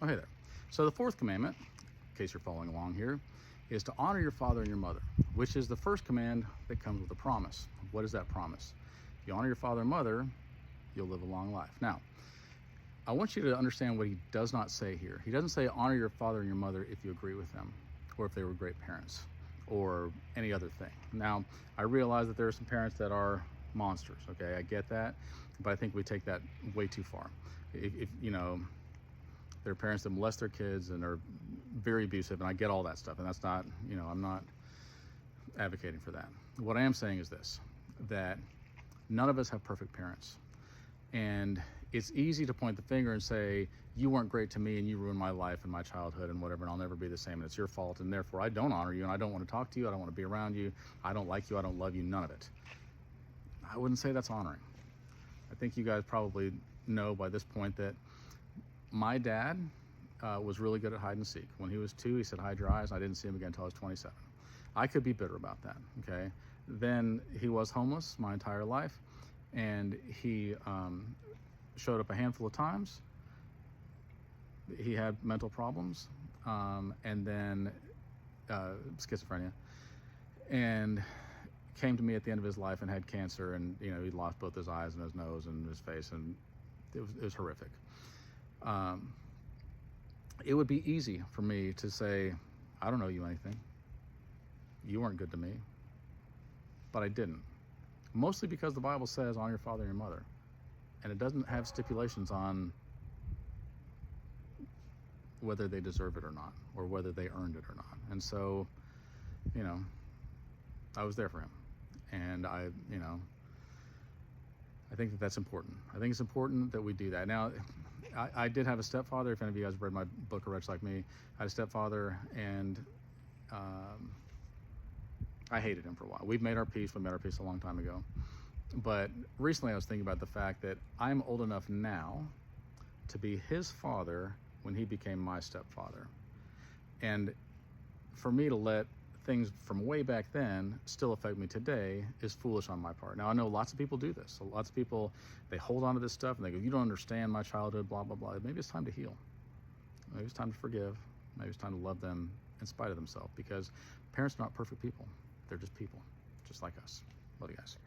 Oh, hey there. So the fourth commandment, in case you're following along here, is to honor your father and your mother, which is the first command that comes with a promise. What is that promise? If you honor your father and mother, you'll live a long life. Now, I want you to understand what he does not say here. He doesn't say honor your father and your mother if you agree with them, or if they were great parents, or any other thing. Now, I realize that there are some parents that are monsters, okay? I get that, but I think we take that way too far. If you know, there are parents that molest their kids and are very abusive, and I get all that stuff, and that's not, I'm not advocating for that. What I am saying is this, that none of us have perfect parents. And it's easy to point the finger and say, you weren't great to me and you ruined my life and my childhood and whatever, and I'll never be the same, and it's your fault, and therefore I don't honor you, and I don't want to talk to you, I don't want to be around you, I don't like you, I don't love you, none of it. I wouldn't say that's honoring. I think you guys probably know by this point that my dad was really good at hide and seek. When he was 2, he said, hide your eyes. I didn't see him again until I was 27. I could be bitter about that, okay? Then he was homeless my entire life, and he showed up a handful of times. He had mental problems, and then schizophrenia, and came to me at the end of his life and had cancer, and he'd lost both his eyes and his nose and his face, and it was horrific. It would be easy for me to say, I don't owe you anything. You weren't good to me. But I didn't. Mostly because the Bible says honor your father and your mother. And it doesn't have stipulations on whether they deserve it or not, or whether they earned it or not. And so, I was there for him. And I think that that's important. I think it's important that we do that. Now, I did have a stepfather. If any of you guys read my book, A Wretch Like Me, I had a stepfather, and I hated him for a while. We made our peace a long time ago. But recently I was thinking about the fact that I'm old enough now to be his father when he became my stepfather. And for me to let things from way back then still affect me today is foolish on my part. Now, I know lots of people do this. So lots of people, they hold on to this stuff and they go, you don't understand my childhood, blah, blah, blah. Maybe it's time to heal. Maybe it's time to forgive. Maybe it's time to love them in spite of themselves, because parents are not perfect people. They're just people, just like us. Love you guys.